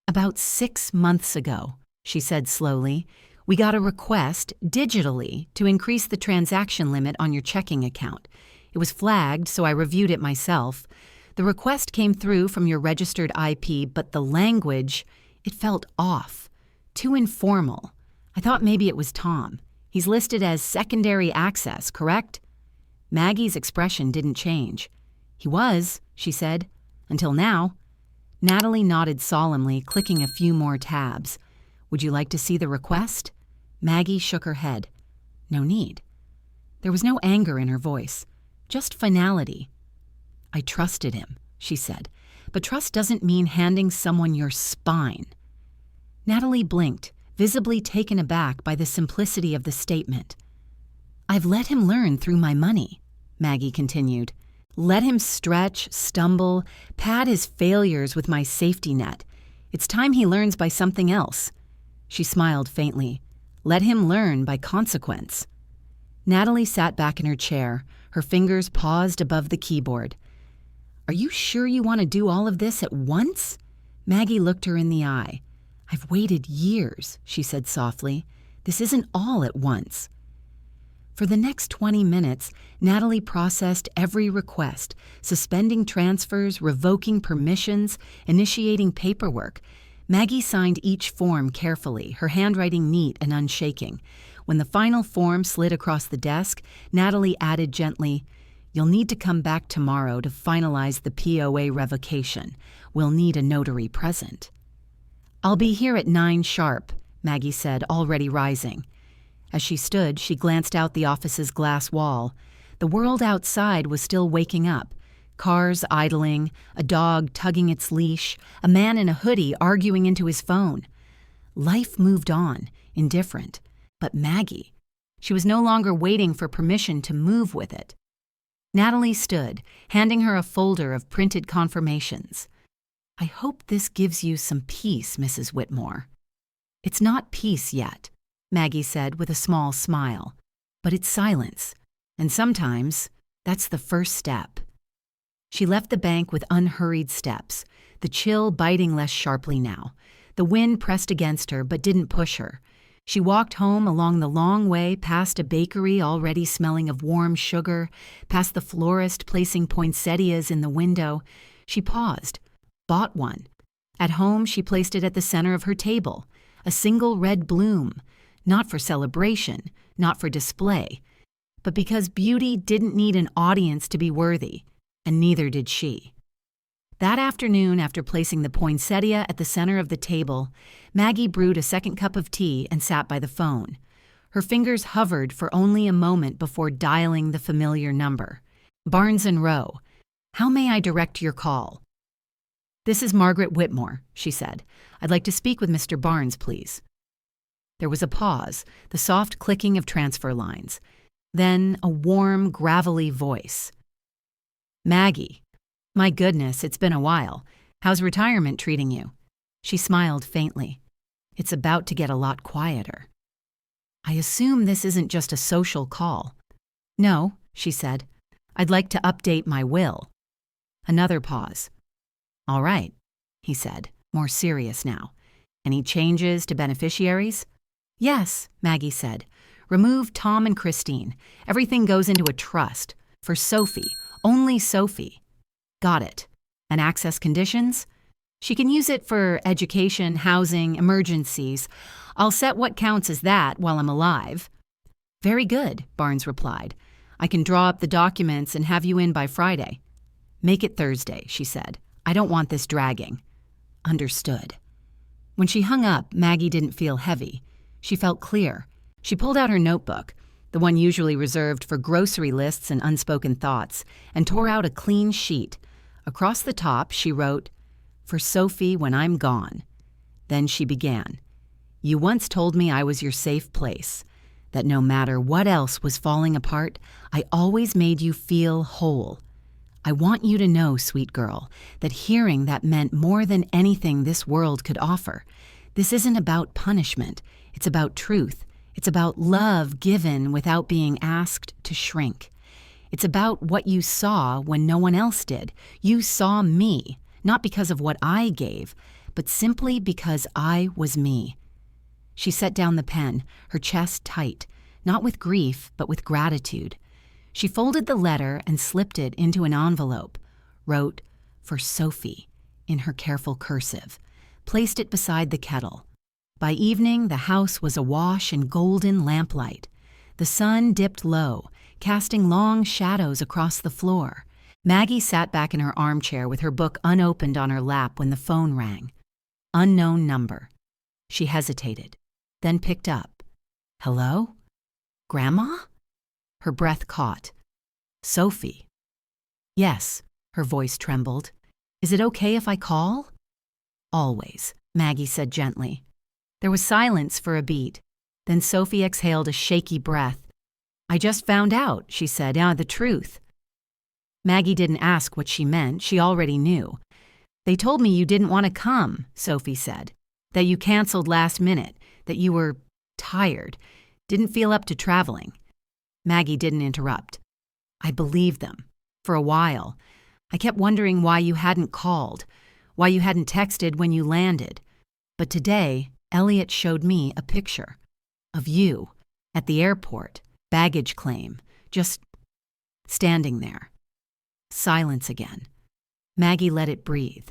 "About 6 months ago," she said slowly, "we got a request, digitally, to increase the transaction limit on your checking account. It was flagged, so I reviewed it myself. The request came through from your registered IP, but the language, it felt off. Too informal. I thought maybe it was Tom. He's listed as secondary access, correct?" Maggie's expression didn't change. "He was," she said, "until now." Natalie nodded solemnly, clicking a few more tabs. "Would you like to see the request?" Maggie shook her head. "No need." There was no anger in her voice, just finality. "I trusted him," she said, "but trust doesn't mean handing someone your spine." Natalie blinked, visibly taken aback by the simplicity of the statement. "I've let him learn through my money," Maggie continued. "Let him stretch, stumble, pad his failures with my safety net. It's time he learns by something else." She smiled faintly. "Let him learn by consequence." Natalie sat back in her chair, her fingers paused above the keyboard. "Are you sure you want to do all of this at once?" Maggie looked her in the eye. "I've waited years," she said softly. This isn't all at once. For the next 20 minutes, Natalie processed every request, suspending transfers, revoking permissions, initiating paperwork. Maggie signed each form carefully, her handwriting neat and unshaking. When the final form slid across the desk, Natalie added gently, "You'll need to come back tomorrow to finalize the POA revocation. We'll need a notary present." "I'll be here at 9 sharp," Maggie said, already rising. As she stood, she glanced out the office's glass wall. The world outside was still waking up. Cars idling, a dog tugging its leash, a man in a hoodie arguing into his phone. Life moved on, indifferent. But Maggie, she was no longer waiting for permission to move with it. Natalie stood, handing her a folder of printed confirmations. "I hope this gives you some peace, Mrs. Whitmore." "It's not peace yet," Maggie said with a small smile, "but it's silence, and sometimes that's the first step." She left the bank with unhurried steps, the chill biting less sharply now. The wind pressed against her but didn't push her. She walked home along the long way past a bakery already smelling of warm sugar, past the florist placing poinsettias in the window. She paused, bought one. At home, she placed it at the center of her table, a single red bloom, not for celebration, not for display, but because beauty didn't need an audience to be worthy, and neither did she. That afternoon, after placing the poinsettia at the center of the table, Maggie brewed a second cup of tea and sat by the phone. Her fingers hovered for only a moment before dialing the familiar number. "Barnes & Rowe. How may I direct your call?" "This is Margaret Whitmore," she said. "I'd like to speak with Mr. Barnes, please." There was a pause, the soft clicking of transfer lines. Then a warm, gravelly voice. "Maggie. My goodness, it's been a while. How's retirement treating you?" She smiled faintly. "It's about to get a lot quieter." "I assume this isn't just a social call." "No," she said. "I'd like to update my will." Another pause. "All right," he said, more serious now. "Any changes to beneficiaries?" "Yes," Maggie said. "Remove Tom and Christine. Everything goes into a trust. For Sophie. Only Sophie." "Got it. And access conditions?" "She can use it for education, housing, emergencies. I'll set what counts as that while I'm alive." "Very good," Barnes replied. "I can draw up the documents and have you in by Friday." "Make it Thursday," she said. "I don't want this dragging." "Understood." When she hung up, Maggie didn't feel heavy. She felt clear. She pulled out her notebook, the one usually reserved for grocery lists and unspoken thoughts, and tore out a clean sheet. Across the top, she wrote, "For Sophie when I'm gone." Then she began. "You once told me I was your safe place, that no matter what else was falling apart, I always made you feel whole. I want you to know, sweet girl, that hearing that meant more than anything this world could offer. This isn't about punishment. It's about truth. It's about love given without being asked to shrink. It's about what you saw when no one else did. You saw me, not because of what I gave, but simply because I was me." She set down the pen, her chest tight, not with grief, but with gratitude. She folded the letter and slipped it into an envelope, wrote, "For Sophie," in her careful cursive, placed it beside the kettle. By evening, the house was awash in golden lamplight. The sun dipped low, casting long shadows across the floor. Maggie sat back in her armchair with her book unopened on her lap when the phone rang. Unknown number. She hesitated, then picked up. "Hello? Grandma?" Her breath caught. "Sophie." "Yes," her voice trembled. "Is it okay if I call?" "Always," Maggie said gently. There was silence for a beat. Then Sophie exhaled a shaky breath. "I just found out," she said, "the truth." Maggie didn't ask what she meant. She already knew. "They told me you didn't want to come," Sophie said. "That you canceled last minute, that you were tired, didn't feel up to traveling." Maggie didn't interrupt. "I believed them. For a while. I kept wondering why you hadn't called, why you hadn't texted when you landed. But today, Elliot showed me a picture. of you, at the airport, baggage claim, just standing there. Silence again. Maggie let it breathe.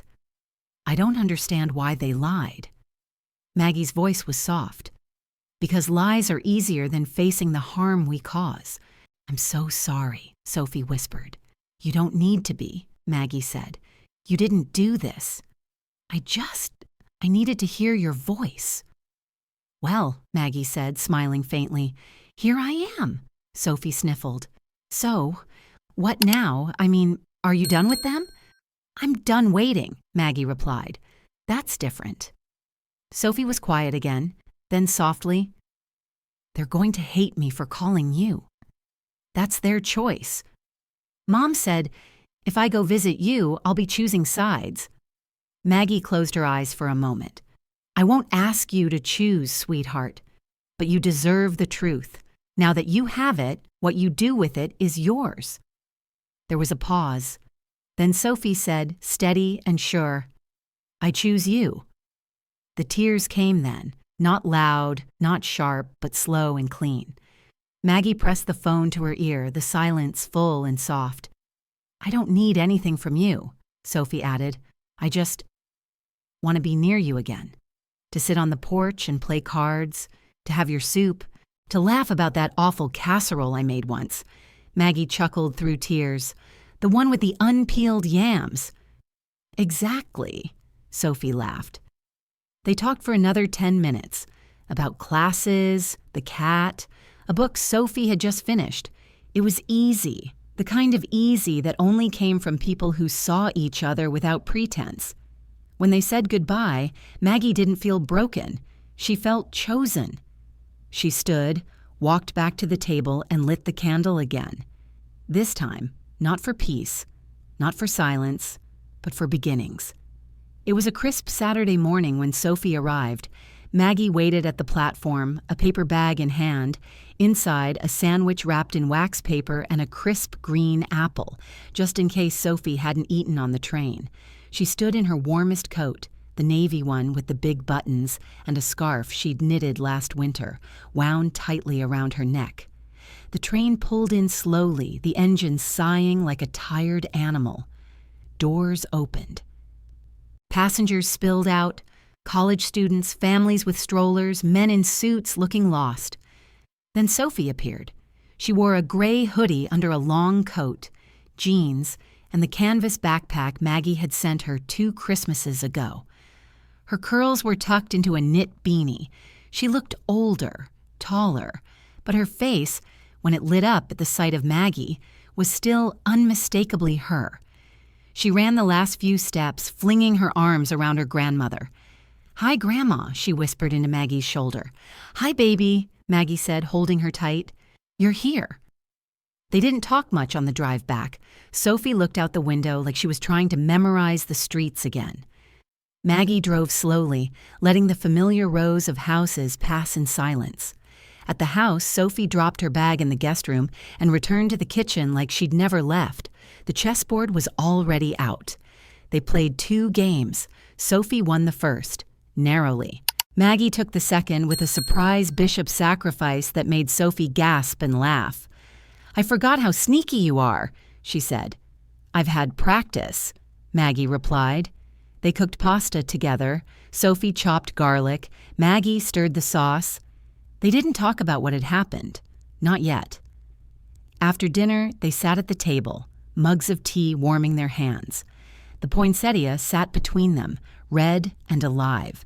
I don't understand why they lied. Maggie's voice was soft. Because lies are easier than facing the harm we cause. I'm so sorry, Sophie whispered. You don't need to be, Maggie said. You didn't do this. I needed to hear your voice. Well, Maggie said, smiling faintly, here I am, Sophie sniffled. So, what now? I mean, are you done with them? I'm done waiting, Maggie replied. That's different. Sophie was quiet again, then softly, they're going to hate me for calling you. That's their choice. Mom said, if I go visit you, I'll be choosing sides. Maggie closed her eyes for a moment. I won't ask you to choose, sweetheart, but you deserve the truth. Now that you have it, what you do with it is yours. There was a pause. Then Sophie said, steady and sure, I choose you. The tears came then, not loud, not sharp, but slow and clean. Maggie pressed the phone to her ear, the silence full and soft. I don't need anything from you, Sophie added. I just want to be near you again, to sit on the porch and play cards, to have your soup, to laugh about that awful casserole I made once. Maggie chuckled through tears. The one with the unpeeled yams. Exactly, Sophie laughed. They talked for another 10 minutes, about classes, the cat, a book Sophie had just finished. It was easy, the kind of easy that only came from people who saw each other without pretense. When they said goodbye, Maggie didn't feel broken. She felt chosen. She stood, walked back to the table, and lit the candle again. This time, not for peace, not for silence, but for beginnings. It was a crisp Saturday morning when Sophie arrived. Maggie waited at the platform, a paper bag in hand, inside a sandwich wrapped in wax paper and a crisp green apple, just in case Sophie hadn't eaten on the train. She stood in her warmest coat, the navy one with the big buttons, and a scarf she'd knitted last winter, wound tightly around her neck. The train pulled in slowly, the engine sighing like a tired animal. Doors opened. Passengers spilled out, college students, families with strollers, men in suits looking lost. Then Sophie appeared. She wore a gray hoodie under a long coat, jeans, and the canvas backpack Maggie had sent her 2 Christmases ago. Her curls were tucked into a knit beanie. She looked older, taller, but her face, when it lit up at the sight of Maggie, was still unmistakably her. She ran the last few steps, flinging her arms around her grandmother. Hi, Grandma, she whispered into Maggie's shoulder. Hi, baby, Maggie said, holding her tight. You're here. They didn't talk much on the drive back. Sophie looked out the window like she was trying to memorize the streets again. Maggie drove slowly, letting the familiar rows of houses pass in silence. At the house, Sophie dropped her bag in the guest room and returned to the kitchen like she'd never left. The chessboard was already out. They played 2 games. Sophie won the first, narrowly. Maggie took the second with a surprise bishop sacrifice that made Sophie gasp and laugh. I forgot how sneaky you are, she said. I've had practice, Maggie replied. They cooked pasta together. Sophie chopped garlic. Maggie stirred the sauce. They didn't talk about what had happened. Not yet. After dinner, they sat at the table, mugs of tea warming their hands. The poinsettia sat between them, red and alive.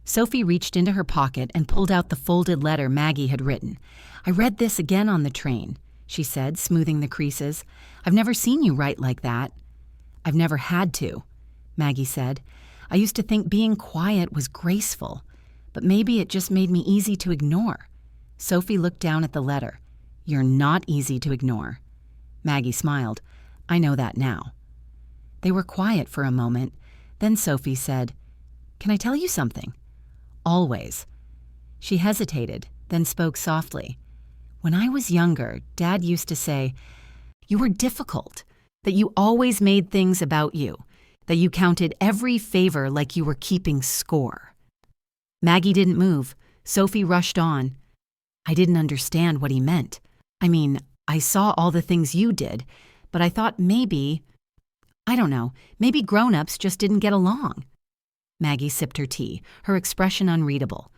Sophie reached into her pocket and pulled out the folded letter Maggie had written. I read this again on the train, she said, smoothing the creases. I've never seen you write like that. I've never had to, Maggie said. I used to think being quiet was graceful, but maybe it just made me easy to ignore. Sophie looked down at the letter. You're not easy to ignore. Maggie smiled. I know that now. They were quiet for a moment. Then Sophie said, Can I tell you something? Always. She hesitated, then spoke softly. When I was younger, Dad used to say, you were difficult, that you always made things about you, that you counted every favor like you were keeping score. Maggie didn't move. Sophie rushed on. I didn't understand what he meant. I mean, I saw all the things you did, but I thought I don't know, maybe grown-ups just didn't get along. Maggie sipped her tea, her expression unreadable.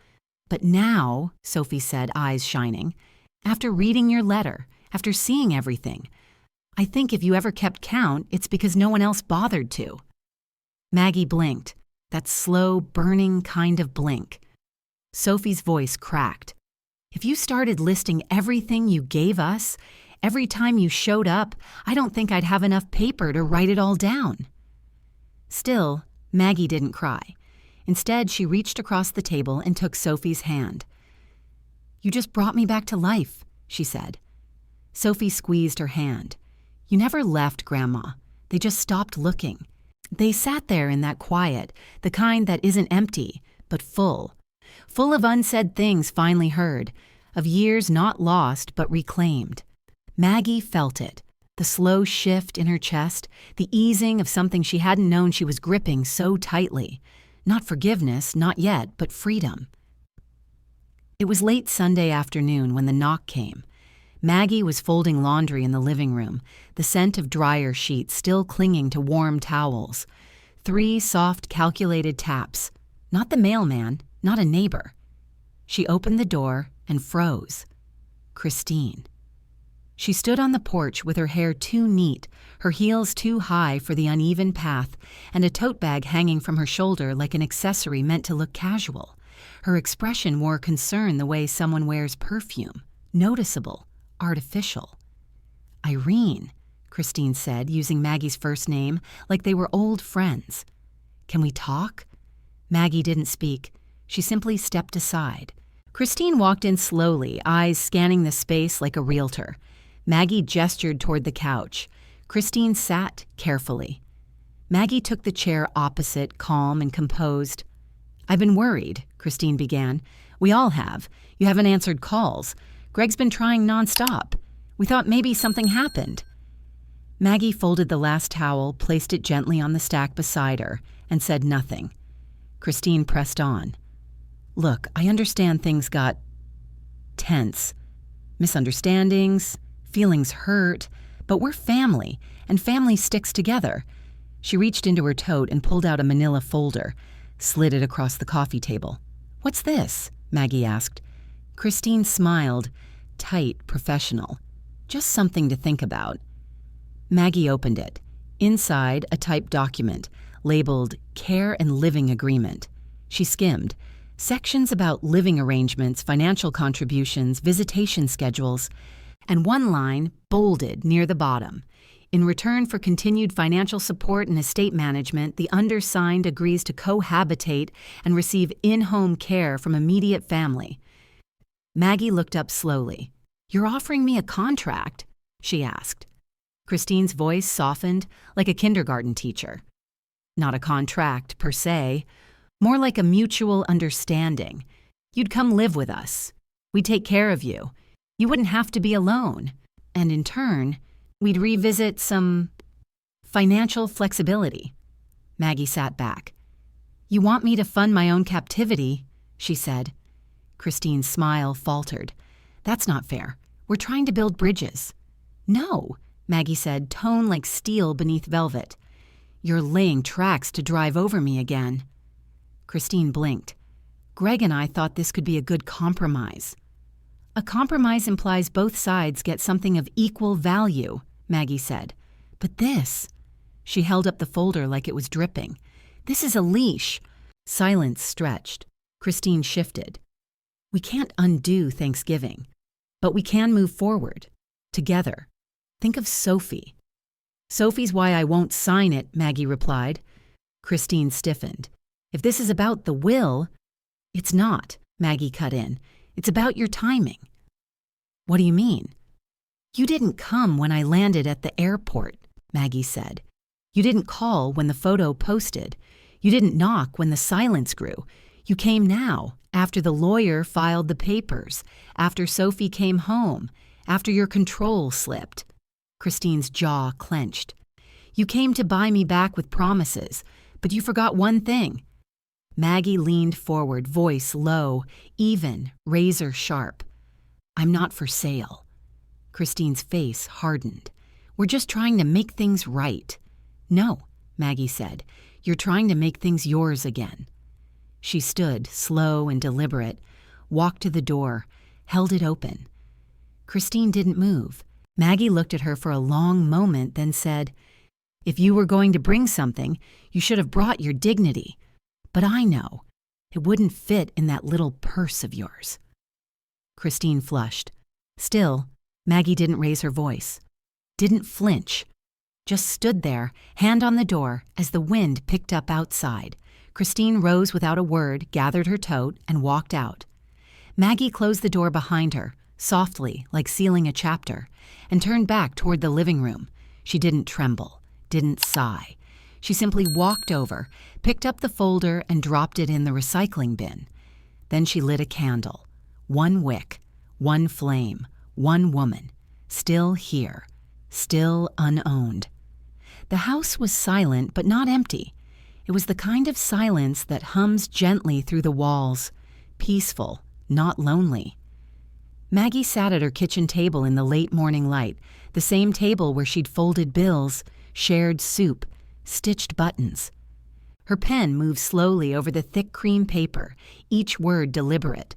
But now, Sophie said, eyes shining, after reading your letter, after seeing everything, I think if you ever kept count, it's because no one else bothered to. Maggie blinked, that slow, burning kind of blink. Sophie's voice cracked. If you started listing everything you gave us, every time you showed up, I don't think I'd have enough paper to write it all down. Still, Maggie didn't cry. Instead, she reached across the table and took Sophie's hand. You just brought me back to life, she said. Sophie squeezed her hand. You never left, Grandma. They just stopped looking. They sat there in that quiet, the kind that isn't empty, but full of unsaid things finally heard, of years not lost but reclaimed. Maggie felt it, the slow shift in her chest, the easing of something she hadn't known she was gripping so tightly. Not forgiveness, not yet, but freedom. It was late Sunday afternoon when the knock came. Maggie was folding laundry in the living room, the scent of dryer sheets still clinging to warm towels. 3 soft, calculated taps. Not the mailman, not a neighbor. She opened the door and froze. Christine. She stood on the porch with her hair too neat, her heels too high for the uneven path, and a tote bag hanging from her shoulder like an accessory meant to look casual. Her expression wore concern the way someone wears perfume. Noticeable. Artificial. Irene, Christine said, using Maggie's first name, like they were old friends. Can we talk? Maggie didn't speak. She simply stepped aside. Christine walked in slowly, eyes scanning the space like a realtor. Maggie gestured toward the couch. Christine sat carefully. Maggie took the chair opposite, calm and composed. I've been worried, Christine began. We all have. You haven't answered calls. Greg's been trying nonstop. We thought maybe something happened. Maggie folded the last towel, placed it gently on the stack beside her, and said nothing. Christine pressed on. Look, I understand things got tense. Misunderstandings, feelings hurt, but we're family, and family sticks together. She reached into her tote and pulled out a manila folder, slid it across the coffee table. What's this? Maggie asked. Christine smiled, tight, professional. Just something to think about. Maggie opened it. Inside, a typed document, labeled Care and Living Agreement. She skimmed. Sections about living arrangements, financial contributions, visitation schedules, and one line, bolded near the bottom. In return for continued financial support and estate management, the undersigned agrees to cohabitate and receive in-home care from immediate family. Maggie looked up slowly. You're offering me a contract? She asked. Christine's voice softened like a kindergarten teacher. Not a contract, per se. More like a mutual understanding. You'd come live with us. We'd take care of you. You wouldn't have to be alone. And in turn, we'd revisit some financial flexibility. Maggie sat back. You want me to fund my own captivity, she said. Christine's smile faltered. That's not fair. We're trying to build bridges. No, Maggie said, tone like steel beneath velvet. You're laying tracks to drive over me again. Christine blinked. Greg and I thought this could be a good compromise. A compromise implies both sides get something of equal value, Maggie said. But this... She held up the folder like it was dripping. This is a leash. Silence stretched. Christine shifted. We can't undo Thanksgiving, but we can move forward. Together. Think of Sophie. Sophie's why I won't sign it, Maggie replied. Christine stiffened. If this is about the will... It's not, Maggie cut in. It's about your timing. What do you mean? You didn't come when I landed at the airport, Maggie said. You didn't call when the photo posted. You didn't knock when the silence grew. You came now, after the lawyer filed the papers, after Sophie came home, after your control slipped. Christine's jaw clenched. You came to buy me back with promises, but you forgot one thing. Maggie leaned forward, voice low, even, razor sharp. I'm not for sale. Christine's face hardened. We're just trying to make things right. No, Maggie said. You're trying to make things yours again. She stood, slow and deliberate, walked to the door, held it open. Christine didn't move. Maggie looked at her for a long moment, then said, "If you were going to bring something, you should have brought your dignity. But I know. It wouldn't fit in that little purse of yours." Christine flushed. Still, Maggie didn't raise her voice, didn't flinch, just stood there, hand on the door, as the wind picked up outside. Christine rose without a word, gathered her tote, and walked out. Maggie closed the door behind her, softly, like sealing a chapter, and turned back toward the living room. She didn't tremble, didn't sigh. She simply walked over, picked up the folder, and dropped it in the recycling bin. Then she lit a candle. One wick, one flame, one woman, still here, still unowned. The house was silent but not empty. It was the kind of silence that hums gently through the walls, peaceful, not lonely. Maggie sat at her kitchen table in the late morning light, the same table where she'd folded bills, shared soup, stitched buttons. Her pen moved slowly over the thick cream paper, each word deliberate.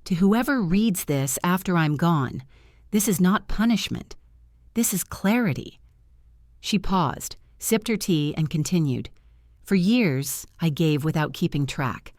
To whoever reads this after I'm gone, this is not punishment. This is clarity. She paused, sipped her tea, and continued. For years, I gave without keeping track.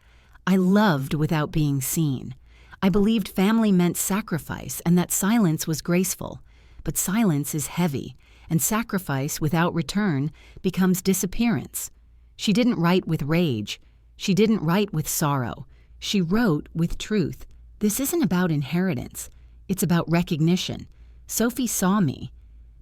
I loved without being seen. I believed family meant sacrifice and that silence was graceful. But silence is heavy, and sacrifice without return becomes disappearance. She didn't write with rage. She didn't write with sorrow. She wrote with truth. This isn't about inheritance. It's about recognition. Sophie saw me,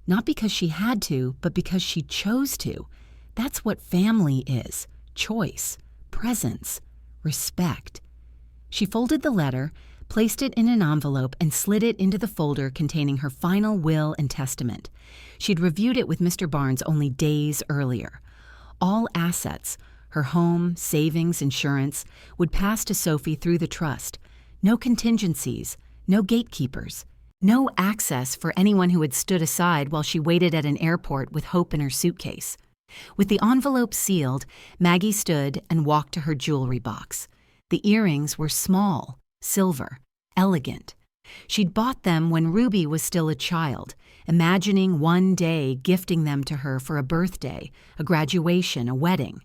not because she had to, but because she chose to. That's what family is: choice, presence, respect. She folded the letter, placed it in an envelope, and slid it into the folder containing her final will and testament. She'd reviewed it with Mr. Barnes only days earlier. All assets, her home, savings, insurance, would pass to Sophie through the trust. No contingencies, no gatekeepers, no access for anyone who had stood aside while she waited at an airport with hope in her suitcase. With the envelope sealed, Maggie stood and walked to her jewelry box. The earrings were small, silver, elegant. She'd bought them when Ruby was still a child, imagining one day gifting them to her for a birthday, a graduation, a wedding.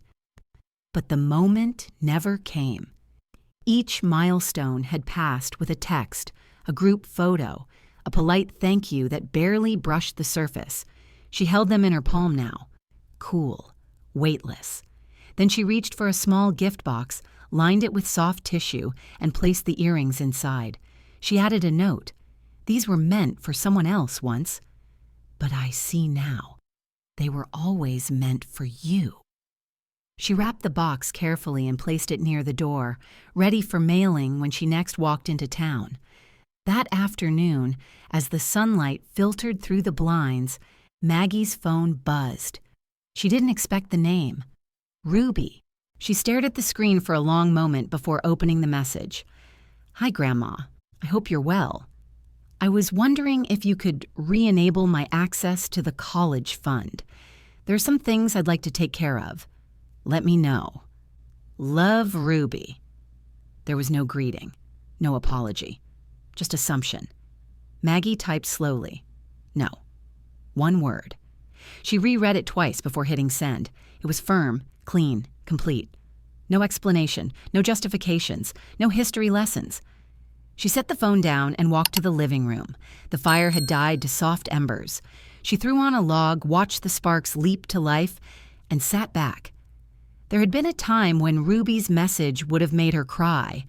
But the moment never came. Each milestone had passed with a text, a group photo, a polite thank you that barely brushed the surface. She held them in her palm now, cool, weightless. Then she reached for a small gift box, lined it with soft tissue, and placed the earrings inside. She added a note. These were meant for someone else once. But I see now. They were always meant for you. She wrapped the box carefully and placed it near the door, ready for mailing when she next walked into town. That afternoon, as the sunlight filtered through the blinds, Maggie's phone buzzed. She didn't expect the name. Ruby. She stared at the screen for a long moment before opening the message. Hi, Grandma. I hope you're well. I was wondering if you could re-enable my access to the college fund. There are some things I'd like to take care of. Let me know. Love, Ruby. There was no greeting, no apology, just assumption. Maggie typed slowly. No. One word. She reread it twice before hitting send. It was firm, clean, complete. No explanation, no justifications, no history lessons. She set the phone down and walked to the living room. The fire had died to soft embers. She threw on a log, watched the sparks leap to life, and sat back. There had been a time when Ruby's message would have made her cry.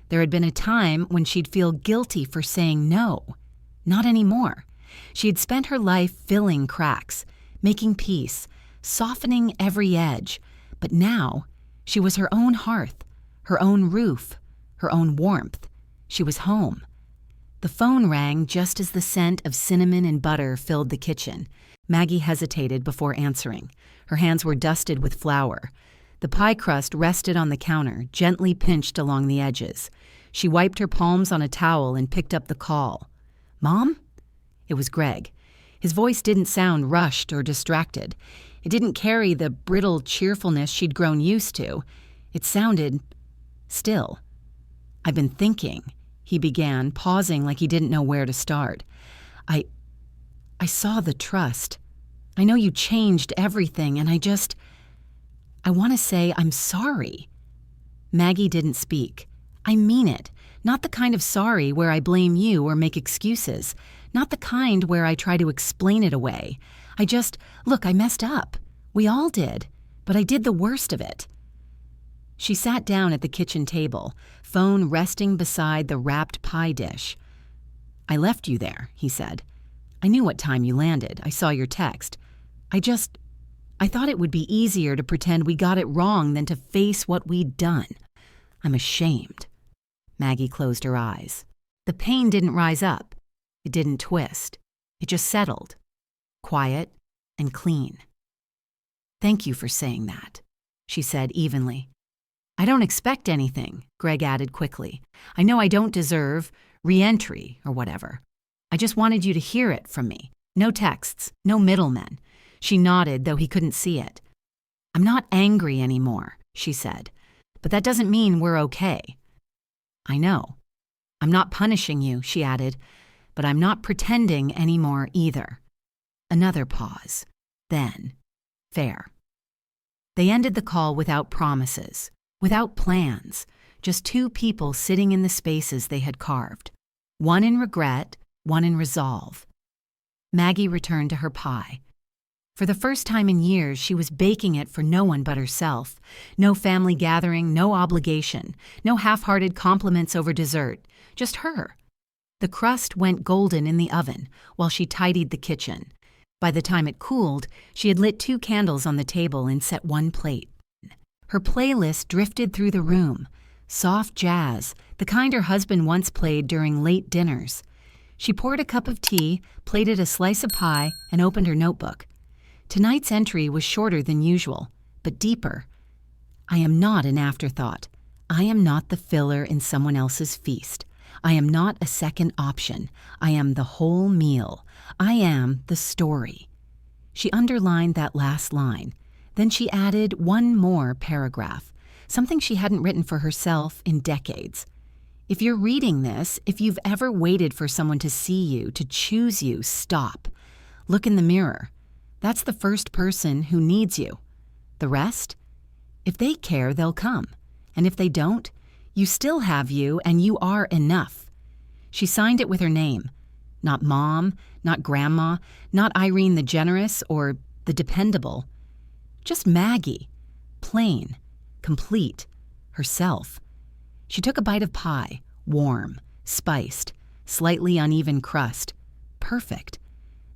There had been a time when she'd feel guilty for saying no. Not anymore. She had spent her life filling cracks, making peace, softening every edge. But now, she was her own hearth, her own roof, her own warmth. She was home. The phone rang just as the scent of cinnamon and butter filled the kitchen. Maggie hesitated before answering. Her hands were dusted with flour. The pie crust rested on the counter, gently pinched along the edges. She wiped her palms on a towel and picked up the call. "Mom?" It was Greg. His voice didn't sound rushed or distracted. It didn't carry the brittle cheerfulness she'd grown used to. It sounded still. "I've been thinking," he began, pausing like he didn't know where to start. I saw the trust. I know you changed everything, and I want to say I'm sorry." Maggie didn't speak. "I mean it. Not the kind of sorry where I blame you or make excuses. Not the kind where I try to explain it away. Look, I messed up. We all did. But I did the worst of it." She sat down at the kitchen table, phone resting beside the wrapped pie dish. "I left you there," he said. "I knew what time you landed. I saw your text. I thought it would be easier to pretend we got it wrong than to face what we'd done. I'm ashamed." Maggie closed her eyes. The pain didn't rise up. It didn't twist. It just settled. Quiet and clean. "Thank you for saying that," she said evenly. "I don't expect anything," Greg added quickly. "I know I don't deserve re-entry or whatever. I just wanted you to hear it from me. No texts, no middlemen." She nodded, though he couldn't see it. "I'm not angry anymore," she said, "but that doesn't mean we're okay." "I know. I'm not punishing you," she added, "but I'm not pretending anymore either." Another pause. Then, "Fair." They ended the call without promises, without plans, just two people sitting in the spaces they had carved, one in regret, one in resolve. Maggie returned to her pie. For the first time in years, she was baking it for no one but herself. No family gathering, no obligation, no half-hearted compliments over dessert, just her. The crust went golden in the oven while she tidied the kitchen. By the time it cooled, she had lit 2 candles on the table and set 1 plate. Her playlist drifted through the room, soft jazz, the kind her husband once played during late dinners. She poured a cup of tea, plated a slice of pie, and opened her notebook. Tonight's entry was shorter than usual, but deeper. "I am not an afterthought. I am not the filler in someone else's feast. I am not a second option. I am the whole meal. I am the story." She underlined that last line. Then she added 1 more paragraph, something she hadn't written for herself in decades. If you're reading this, if you've ever waited for someone to see you, to choose you, stop. Look in the mirror. That's the first person who needs you. The rest? If they care, they'll come. And if they don't, you still have you and you are enough. She signed it with her name. Not Mom, not Grandma, not Irene the Generous or the Dependable. Just Maggie. Plain, complete, herself. She took a bite of pie, warm, spiced, slightly uneven crust. Perfect.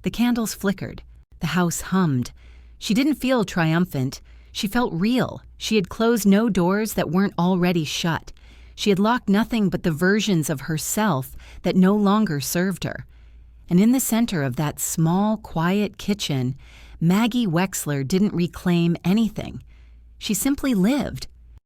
The candles flickered. The house hummed. She didn't feel triumphant. She felt real. She had closed no doors that weren't already shut. She had locked nothing but the versions of herself that no longer served her. And in the center of that small, quiet kitchen, Maggie Wexler didn't reclaim anything. She simply lived.